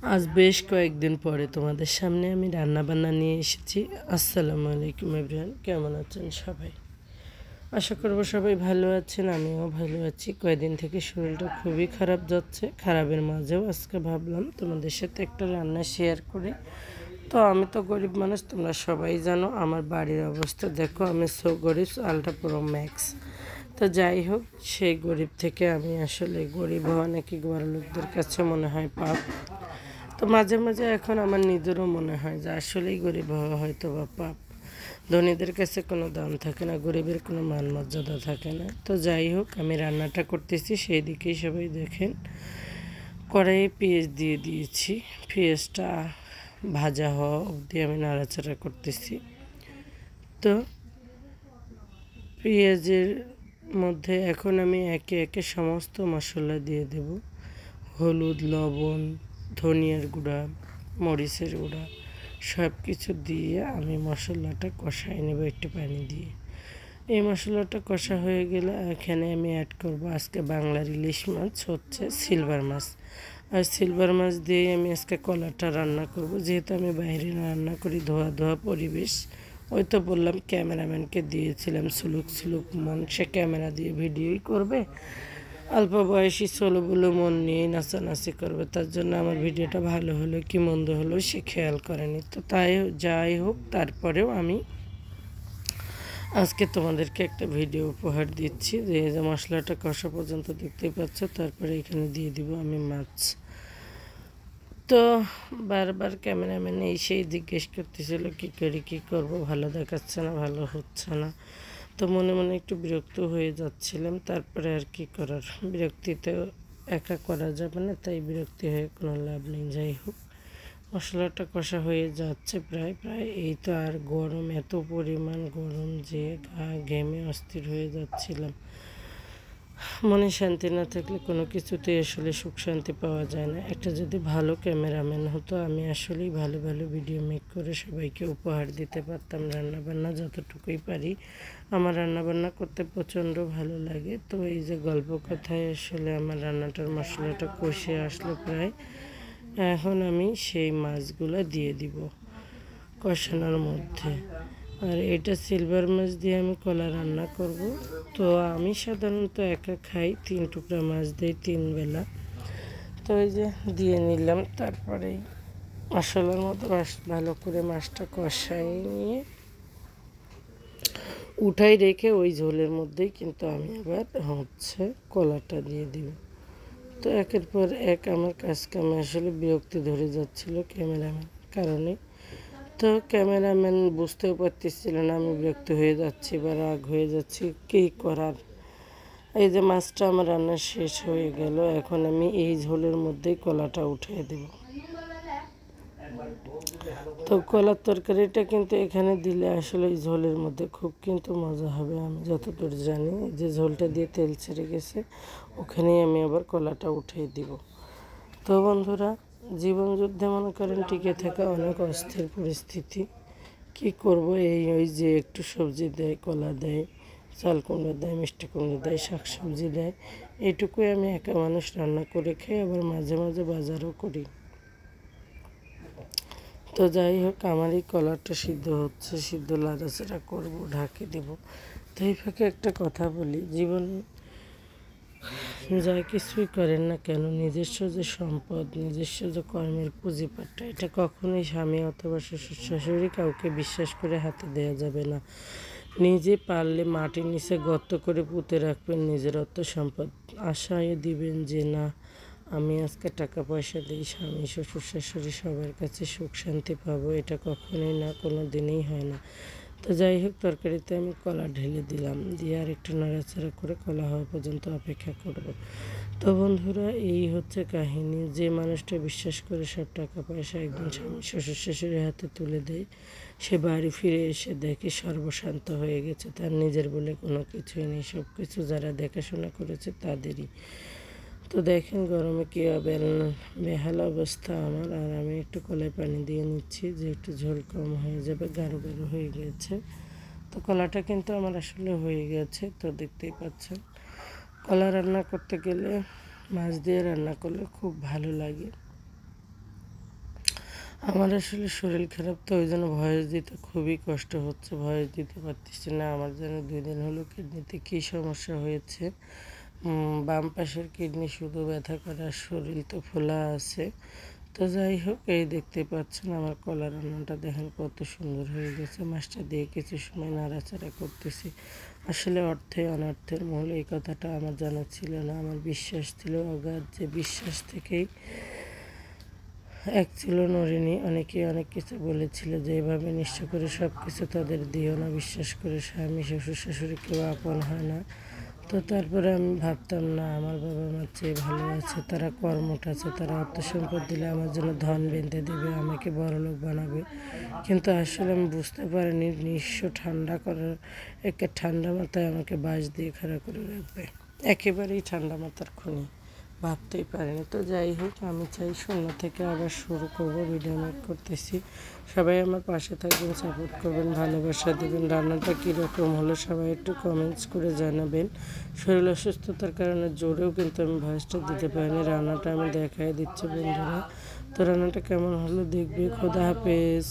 আজ বেশ কয়েকদিন পরে তোমাদের সামনে আমি রান্নাবান্না নিয়ে এসেছি। আসসালামু আলাইকুম এভরিওয়ান, কেমন আছেন সবাই? আশা করবো সবাই ভালো আছেন, আমিও ভালো আছি। কয়েকদিন থেকে শরীরটা খুবই খারাপ যাচ্ছে, খারাপের মাঝেও আজকে ভাবলাম তোমাদের সাথে একটা রান্না শেয়ার করি। তো আমি তো গরিব মানুষ, তোমরা সবাই জানো আমার বাড়ির অবস্থা দেখো, আমি সো গরিব, আলট্রা প্রো ম্যাক্স। তো যাই হোক, সেই গরিব থেকে আমি আসলে গরিব হওয়া নাকি বড়লোকদের কাছে মনে হয় পাপ। তো মাঝে মাঝে এখন আমার নিজেরও মনে হয় যে আসলেই গরিব হওয়া হয়তো বা পাপ। ধনীদের কাছে কোনো দাম থাকে না, গরিবের কোনো মান মর্যাদা থাকে না। তো যাই হোক, আমি রান্নাটা করতেছি, সেই দিকেই সবাই দেখেন। কড়াইয়ে পেঁয়াজ দিয়ে দিয়েছি, পেঁয়াজটা ভাজা হওয়া অবধি আমি নাড়াচাড়া করতেছি। তো পেঁয়াজের মধ্যে এখন আমি একে একে সমস্ত মশলা দিয়ে দেব। হলুদ, লবণ, ধনিয়ার গুঁড়া, মরিচের গুঁড়া সব কিছু দিয়ে আমি মশলাটা কষাই নেব একটু পানি দিয়ে। এই মশলাটা কষা হয়ে গেলে এখানে আমি অ্যাড করব আজকে বাংলার ইলিশ মাছ, হচ্ছে সিলভার মাছ। আর সিলভার মাছ দিয়েই আমি আজকে কলাটা রান্না করব। যেহেতু আমি বাইরে রান্না করি, ধোয়া ধোয়া পরিবেশ, ওই তো বললাম ক্যামেরাম্যানকে দিয়েছিলাম সুলুক সুলুক মন, সে ক্যামেরা দিয়ে ভিডিওই করবে, অল্প বয়সী ছোলোগুলো মন নিয়েই নাচানাচি করবে। তার জন্য আমার ভিডিওটা ভালো হলো কি মন্দ হলো সে খেয়াল করেনি। তো তাই যাই হোক, তারপরেও আমি আজকে তোমাদেরকে একটা ভিডিও উপহার দিচ্ছি। যে মশলাটা কষা পর্যন্ত দেখতেই পাচ্ছ, তারপরে এখানে দিয়ে দিব আমি মাছ। তো বারবার ক্যামেরাম্যান সেই জিজ্ঞেস করতেছিল কী করি, কী করব, ভালো দেখাচ্ছে না, ভালো হচ্ছে না। তো মনে মনে একটু বিরক্ত হয়ে যাচ্ছিলাম। তারপরে আর কি করার, বিরক্তিতে একা করা যাবে না, তাই বিরক্তি হয়ে কোনো লাভ নেই। যাই হোক, মশলাটা কষা হয়ে যাচ্ছে প্রায় প্রায়। এই তো, আর গরম, এত পরিমাণ গরম যে গা ঘেমে অস্থির হয়ে যাচ্ছিলাম। মনে শান্তি না থাকলে কোনো কিছুতেই আসলে সুখ শান্তি পাওয়া যায় না। একটা যদি ভালো ক্যামেরাম্যান হতো, আমি আসলেই ভালো ভালো ভিডিও মেক করে সবাইকে উপহার দিতে পারতাম। রান্নাবান্না যতটুকুই পারি, আমার রান্নাবান্না করতে প্রচণ্ড ভালো লাগে। তো এই যে গল্প কথায় আসলে আমার রান্নাটার মশলাটা কষে আসলো প্রায়, এখন আমি সেই মাছগুলো দিয়ে দিব কষানোর মধ্যে। আর এটা সিলভার মাছ দিয়ে আমি কলা রান্না করব। তো আমি সাধারণত একা খাই, 3 টুকরা মাছ দিই 3 বেলা। তো এই যে দিয়ে নিলাম, তারপরেই মশলার মতো ভালো করে মাছটা কষাই নিয়ে উঠাই রেখে ওই ঝোলের মধ্যেই কিন্তু আমি আবার কলাটা দিয়ে দিব। তো একের পর এক আমার কাজ কামে আসলে বিরক্তি ধরে যাচ্ছিল ক্যামেরাম্যান কারণে। তো ক্যামেরাম্যান বুঝতেও পারতেছিল না আমি বিরক্ত হয়ে যাচ্ছি বা রাগ হয়ে যাচ্ছি, কী করার। এই যে মাছটা আমার রান্না শেষ হয়ে গেল, এখন আমি এই ঝোলের মধ্যেই কলাটা উঠিয়ে দেব। তো কলার তরকারিটা কিন্তু এখানে দিলে আসলে এই ঝোলের মধ্যে খুব কিন্তু মজা হবে। আমি যতদূর জানি, যে ঝোলটা দিয়ে তেল ছেড়ে গেছে ওখানেই আমি আবার কলাটা উঠিয়ে দিব। তো বন্ধুরা, জীবন যুদ্ধে মনে করেন টিকে থাকা অনেক অস্থির পরিস্থিতি। কি করব, এই ওই যে একটু সবজি দেয়, কলা দেয়, চাল কুমড়ো দেয়, মিষ্টি কুমড়ো দেয়, শাক সবজি দেয়, এইটুকুই আমি একা মানুষ রান্না করে খাই, আবার মাঝে মাঝে বাজারও করি। তো যাই হোক, আমার এই কলাটা সিদ্ধ হচ্ছে, সিদ্ধ লাড়াচাড়া করবো, ঢাকে দেব। তো এই ফাঁকে একটা কথা বলি, জীবন যা কিছুই করেন না কেন, নিজস্ব যে সম্পদ, নিজস্ব যে কর্মের পুঁজিপাটটা, এটা কখনোই স্বামী অথবা শ্বশুর শাশুড়ি কাউকে বিশ্বাস করে হাতে দেওয়া যাবে না। নিজে পারলে মাটির নিচে গর্ত করে পুঁতে রাখবেন নিজের অর্থ সম্পদ, আশায় দিবেন যে না আমি আজকে টাকা পয়সা দিই, স্বামী শ্বশুর শাশুড়ি সবার কাছে সুখ শান্তি পাবো, এটা কখনোই না, কোনো দিনই হয় না। তো যাই হোক, তরকারিতে আমি কলা ঢেলে দিলাম, দিয়ে আর একটু নাড়াচাড়া করে কলা হওয়া পর্যন্ত অপেক্ষা করব। তো বন্ধুরা, এই হচ্ছে কাহিনী। যে মানুষটা বিশ্বাস করে সব টাকা পয়সা একদিন স্বামী শ্বশুর শাশুড়ির হাতে তুলে দেয়, সে বাড়ি ফিরে এসে দেখে সর্বশান্ত হয়ে গেছে, তার নিজের বলে কোনো কিছুই নেই, সব কিছু যারা দেখাশোনা করেছে তাদেরই। তো দেখেন গরমে কী বেহাল অবস্থা আমার। আর আমি একটু কলায় পানি দিয়ে নিচ্ছি, যে একটু ঝোল কম হয়ে যাবে, গাঢ় গাঢ় হয়ে গিয়েছে। তো কলাটা কিন্তু আমার আসলে হয়ে গেছে। তো দেখতেই পাচ্ছেন, কলা রান্না করতে গেলে মাছ দিয়ে রান্না করলে খুব ভালো লাগে। আমার আসলে শরীর খারাপ, তো ওই জন্য ভয়েস দিতে খুবই কষ্ট হচ্ছে, ভয়েস দিতে পারতেছি না। আমার যেন 2 দিন হলো কিডনিতে কী সমস্যা হয়েছে। বাম পাশের কিডনি শুধু ব্যথা করে, আর শরীর তো ফোলা আছে। তো যাই হোক, এই দেখতে পাচ্ছেন আমার কলা রান্নাটা দেখেন কত সুন্দর হয়ে গেছে। মাছটা দিয়ে কিছু সময় নাড়াচাড়া করতেছি। আসলে অর্থে অনর্থের মূল, এই কথাটা আমার জানা ছিল না। আমার বিশ্বাস ছিল অগাধ, যে বিশ্বাস থেকেই এক ছিল নরিনী। অনেকেই অনেক কিছু বলেছিল যে এভাবে নিঃস্ব করে সব কিছু তাদের দিও না, বিশ্বাস করে স্বামী শ্বশুর শাশুড়ি কেউ আপন হয় না। তো তারপরে আমি ভাবতাম না, আমার বাবা মার চেয়ে ভালো আছে, তারা কর্মঠ আছে, তারা অর্থ সম্পদ দিলে আমার জন্য ধন বেঁধে দেবে, আমাকে বড়লোক বানাবে। কিন্তু আসলে আমি বুঝতে পারিনি নিঃস্ব ঠান্ডা করার, একে ঠান্ডা মাথায় আমাকে বাঁশ দিয়ে খাড়া করে রাখবে। একেবারেই ঠান্ডা মাথার খুনি, ভাবতেই পারিনি। তো যাই হোক, আমি চাই শূন্য থেকে আবার শুরু করব, ভিডিও মেক করতেছি। সবাই আমার পাশে থাকবেন, সাপোর্ট করবেন, ভালোবাসা দেবেন। রান্নাটা কীরকম হলো সবাই একটু কমেন্টস করে জানাবেন। শরীর অসুস্থতার কারণে জোরেও কিন্তু আমি ভয়েসটা দিতে পারিনি। রান্নাটা আমি দেখাই দিচ্ছি বন্ধুরা। তো রান্নাটা কেমন হলো দেখবে। খোদা হাফেজ।